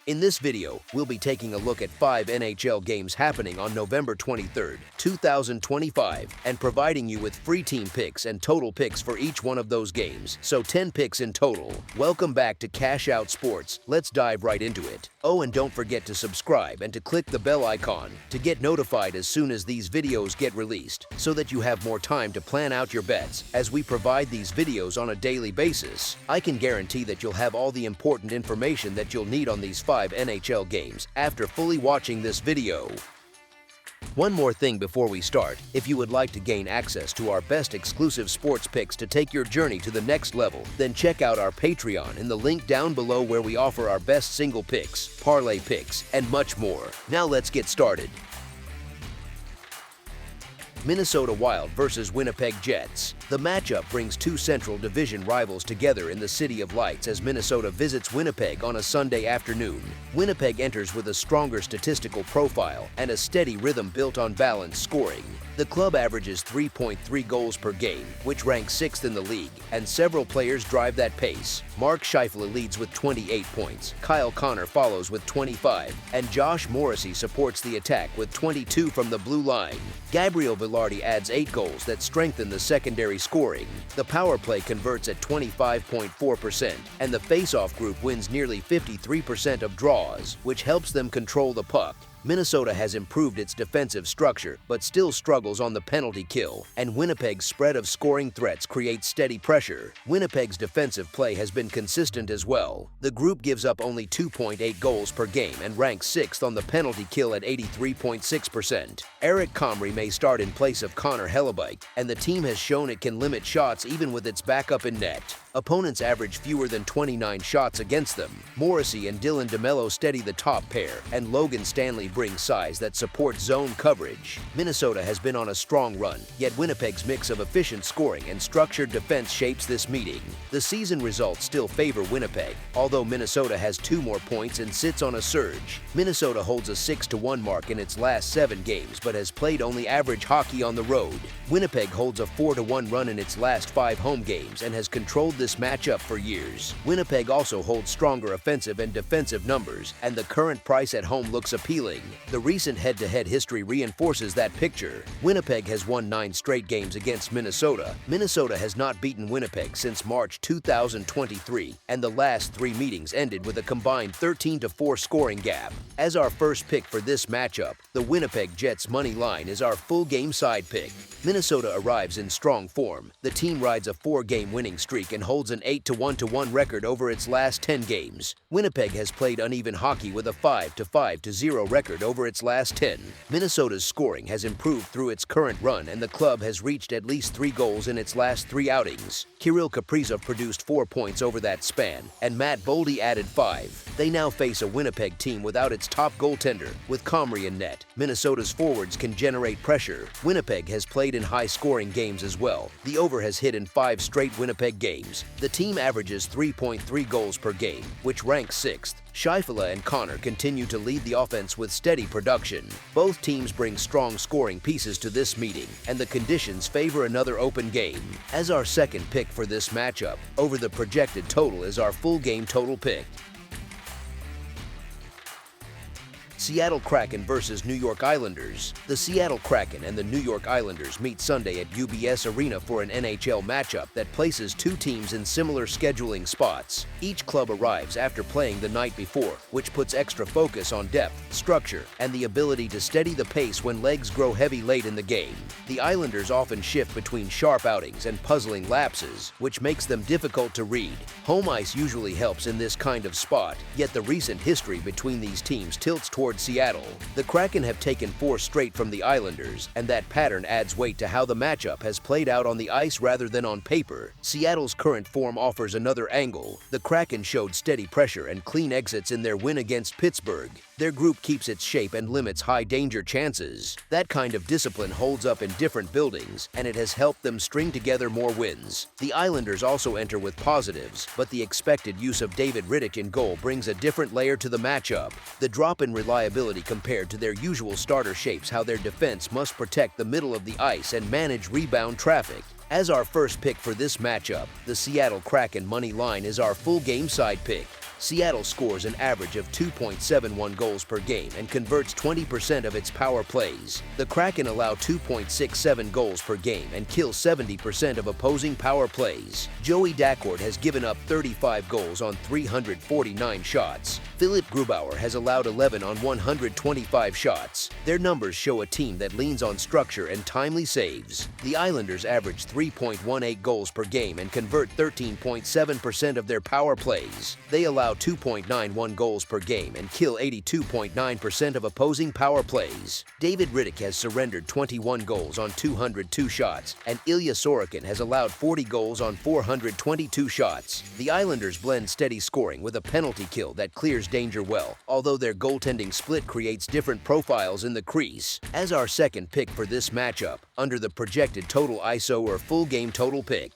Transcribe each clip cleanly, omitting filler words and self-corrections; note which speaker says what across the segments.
Speaker 1: In this video, we'll be taking a look at 5 NHL games happening on November 23, 2025, and providing you with free team picks and total picks for each one of those games, so 10 picks in total. Welcome back to Cash Out Sports. Let's dive right into it. Oh, and don't forget to subscribe and to click the bell icon to get notified as soon as these videos get released, so that you have more time to plan out your bets. As we provide these videos on a daily basis, I can guarantee that you'll have all the important information that you'll need on these 5 NHL games after fully watching this video. One more thing before we start: if you would like to gain access to our best exclusive sports picks to take your journey to the next level, then check out our Patreon in the link down below, where we offer our best single picks, parlay picks, and much more. Now let's get started. Minnesota Wild versus Winnipeg Jets. The matchup brings two Central Division rivals together in the City of Lights as Minnesota visits Winnipeg on a Sunday afternoon. Winnipeg enters with a stronger statistical profile and a steady rhythm built on balanced scoring. The club averages 3.3 goals per game, which ranks 6th in the league, and several players drive that pace. Mark Scheifele leads with 28 points, Kyle Connor follows with 25, and Josh Morrissey supports the attack with 22 from the blue line. Gabriel Vilardi adds 8 goals that strengthen the secondary scoring. The power play converts at 25.4%, and the face-off group wins nearly 53% of draws, which helps them control the puck. Minnesota has improved its defensive structure, but still struggles on the penalty kill, and Winnipeg's spread of scoring threats creates steady pressure. Winnipeg's defensive play has been consistent as well. The group gives up only 2.8 goals per game and ranks 6th on the penalty kill at 83.6%. Eric Comrie may start in place of Connor Hellebuyck, and the team has shown it can limit shots even with its backup in net. Opponents average fewer than 29 shots against them. Morrissey and Dylan DeMello steady the top pair, and Logan Stanley brings size that supports zone coverage. Minnesota has been on a strong run, yet Winnipeg's mix of efficient scoring and structured defense shapes this meeting. The season results still favor Winnipeg, although Minnesota has 2 more points and sits on a surge. Minnesota holds a 6-1 mark in its last 7 games, but has played only average hockey on the road. Winnipeg holds a 4-1 run in its last 5 home games and has controlled this matchup for years. Winnipeg also holds stronger offensive and defensive numbers, and the current price at home looks appealing. The recent head-to-head history reinforces that picture. Winnipeg has won 9 straight games against Minnesota. Minnesota has not beaten Winnipeg since March 2023, and the last 3 meetings ended with a combined 13-4 scoring gap. As our first pick for this matchup, the Winnipeg Jets money line is our full game side pick. Minnesota arrives in strong form. The team rides a 4-game winning streak and holds an 8-1 record over its last 10 games. Winnipeg has played uneven hockey with a 5-0 record over its last 10. Minnesota's scoring has improved through its current run, and the club has reached at least 3 goals in its last 3 outings. Kirill Kaprizov produced 4 points over that span, and Matt Boldy added 5. They now face a Winnipeg team without its top goaltender, with Comrie in net. Minnesota's forwards can generate pressure. Winnipeg has played in high-scoring games as well. The over has hit in 5 straight Winnipeg games. The team averages 3.3 goals per game, which ranks 6th. Scheifele and Connor continue to lead the offense with steady production. Both teams bring strong scoring pieces to this meeting, and the conditions favor another open game. As our second pick for this matchup, over the projected total is our full game total pick. Seattle Kraken versus New York Islanders. The Seattle Kraken and the New York Islanders meet Sunday at UBS Arena for an NHL matchup that places 2 teams in similar scheduling spots. Each club arrives after playing the night before, which puts extra focus on depth, structure, and the ability to steady the pace when legs grow heavy late in the game. The Islanders often shift between sharp outings and puzzling lapses, which makes them difficult to read. Home ice usually helps in this kind of spot, yet the recent history between these teams tilts towards Seattle. The Kraken have taken 4 straight from the Islanders, and that pattern adds weight to how the matchup has played out on the ice rather than on paper. Seattle's current form offers another angle. The Kraken showed steady pressure and clean exits in their win against Pittsburgh. Their group keeps its shape and limits high-danger chances. That kind of discipline holds up in different buildings, and it has helped them string together more wins. The Islanders also enter with positives, but the expected use of David Rittich in goal brings a different layer to the matchup. The drop in reliability compared to their usual starter shapes how their defense must protect the middle of the ice and manage rebound traffic. As our first pick for this matchup, the Seattle Kraken money line is our full game side pick. Seattle scores an average of 2.71 goals per game and converts 20% of its power plays. The Kraken allow 2.67 goals per game and kill 70% of opposing power plays. Joey Daccord has given up 35 goals on 349 shots. Philip Grubauer has allowed 11 on 125 shots. Their numbers show a team that leans on structure and timely saves. The Islanders average 3.18 goals per game and convert 13.7% of their power plays. They allow 2.91 goals per game and kill 82.9% of opposing power plays. David Rittich has surrendered 21 goals on 202 shots, and Ilya Sorokin has allowed 40 goals on 422 shots. The Islanders blend steady scoring with a penalty kill that clears danger well, although their goaltending split creates different profiles in the crease. As our second pick for this matchup, under the projected total ISO or full game total pick,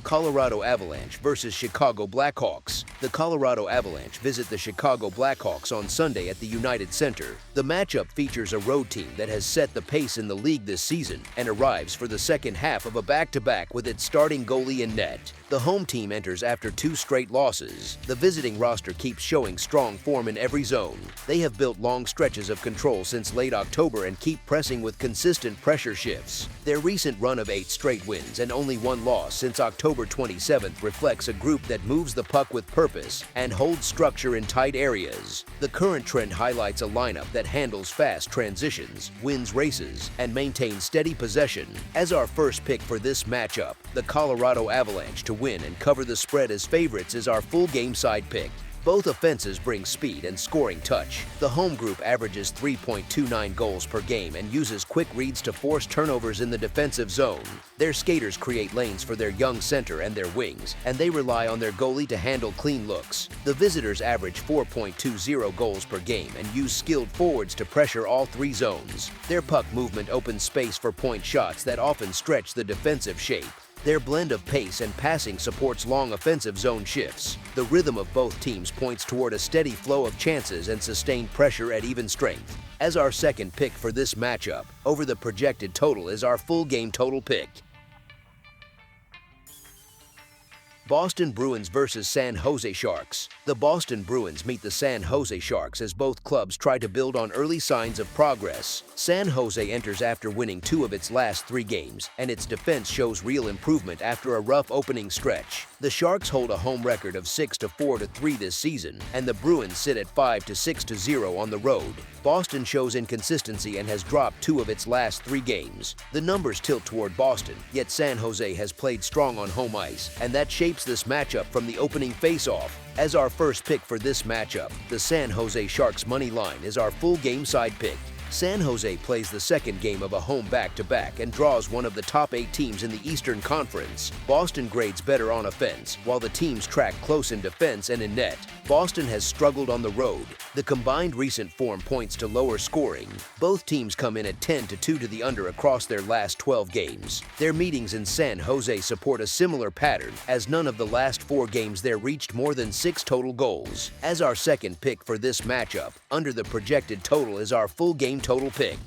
Speaker 1: Colorado Avalanche versus Chicago Blackhawks. The Colorado Avalanche visit the Chicago Blackhawks on Sunday at the United Center. The matchup features a road team that has set the pace in the league this season and arrives for the second half of a back-to-back with its starting goalie in net. The home team enters after 2 straight losses. The visiting roster keeps showing strong form in every zone. They have built long stretches of control since late October and keep pressing with consistent pressure shifts. Their recent run of 8 straight wins and only 1 loss since October 27th reflects a group that moves the puck with purpose and holds structure in tight areas. The current trend highlights a lineup that handles fast transitions, wins races, and maintains steady possession. As our first pick for this matchup, the Colorado Avalanche to win and cover the spread as favorites is our full game side pick. Both offenses bring speed and scoring touch. The home group averages 3.29 goals per game and uses quick reads to force turnovers in the defensive zone. Their skaters create lanes for their young center and their wings, and they rely on their goalie to handle clean looks. The visitors average 4.20 goals per game and use skilled forwards to pressure all 3 zones. Their puck movement opens space for point shots that often stretch the defensive shape. Their blend of pace and passing supports long offensive zone shifts. The rhythm of both teams points toward a steady flow of chances and sustained pressure at even strength. As our second pick for this matchup, over the projected total is our full game total pick. Boston Bruins versus San Jose Sharks. The Boston Bruins meet the San Jose Sharks as both clubs try to build on early signs of progress. San Jose enters after winning 2 of its last 3 games, and its defense shows real improvement after a rough opening stretch. The Sharks hold a home record of 6-4-3 this season, and the Bruins sit at 5-6-0 on the road. Boston shows inconsistency and has dropped 2 of its last 3 games. The numbers tilt toward Boston, yet San Jose has played strong on home ice, and that shapes this matchup from the opening face-off. As our first pick for this matchup, the San Jose Sharks money line is our full game side pick. San Jose plays the second game of a home back-to-back and draws one of the top 8 teams in the Eastern Conference. Boston grades better on offense, while the teams track close in defense and in net. Boston has struggled on the road. The combined recent form points to lower scoring. Both teams come in at 10-2 to the under across their last 12 games. Their meetings in San Jose support a similar pattern, as none of the last 4 games there reached more than 6 total goals. As our second pick for this matchup, under the projected total is our full game total pick.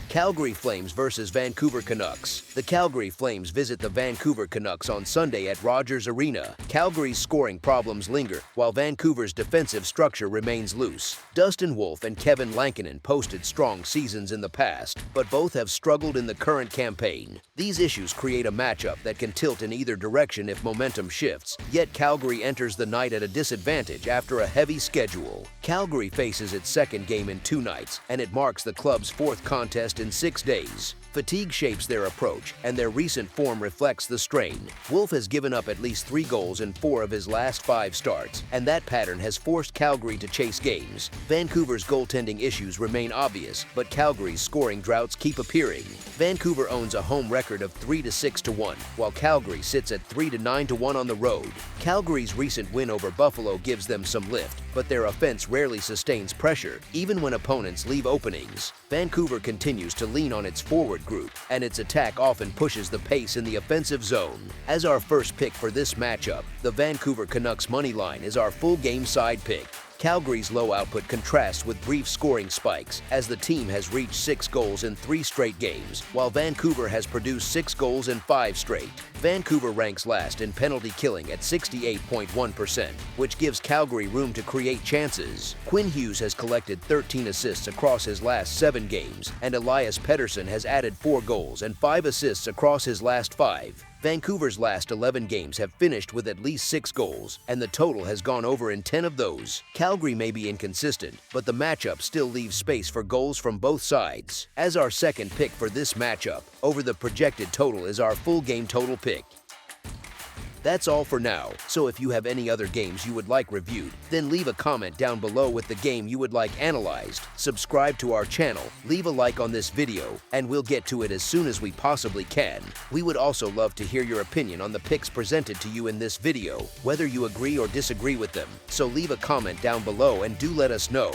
Speaker 1: Calgary Flames versus Vancouver Canucks. The Calgary Flames visit the Vancouver Canucks on Sunday at Rogers Arena. Calgary's scoring problems linger, while Vancouver's defensive structure remains loose. Dustin Wolf and Kevin Lankinen posted strong seasons in the past, but both have struggled in the current campaign. These issues create a matchup that can tilt in either direction if momentum shifts, yet Calgary enters the night at a disadvantage after a heavy schedule. Calgary faces its second game in 2 nights, and it marks the club's 4th contest in 6 days. Fatigue shapes their approach, and their recent form reflects the strain. Wolf has given up at least 3 goals in 4 of his last 5 starts, and that pattern has forced Calgary to chase games. Vancouver's goaltending issues remain obvious, but Calgary's scoring droughts keep appearing. Vancouver owns a home record of 3-6-1, while Calgary sits at 3-9-1 on the road. Calgary's recent win over Buffalo gives them some lift, but their offense rarely sustains pressure, even when opponents leave openings. Vancouver continues to lean on its forward group, and its attack often pushes the pace in the offensive zone. As our first pick for this matchup, the Vancouver Canucks money line is our full game side pick. Calgary's low output contrasts with brief scoring spikes, as the team has reached 6 goals in 3 straight games, while Vancouver has produced 6 goals in 5 straight. Vancouver ranks last in penalty killing at 68.1%, which gives Calgary room to create chances. Quinn Hughes has collected 13 assists across his last 7 games, and Elias Pettersson has added 4 goals and 5 assists across his last 5. Vancouver's last 11 games have finished with at least 6 goals, and the total has gone over in 10 of those. Calgary may be inconsistent, but the matchup still leaves space for goals from both sides. As our second pick for this matchup, over the projected total is our full game total pick. That's all for now, so if you have any other games you would like reviewed, then leave a comment down below with the game you would like analyzed. Subscribe to our channel, leave a like on this video, and we'll get to it as soon as we possibly can. We would also love to hear your opinion on the picks presented to you in this video, whether you agree or disagree with them, so leave a comment down below and do let us know.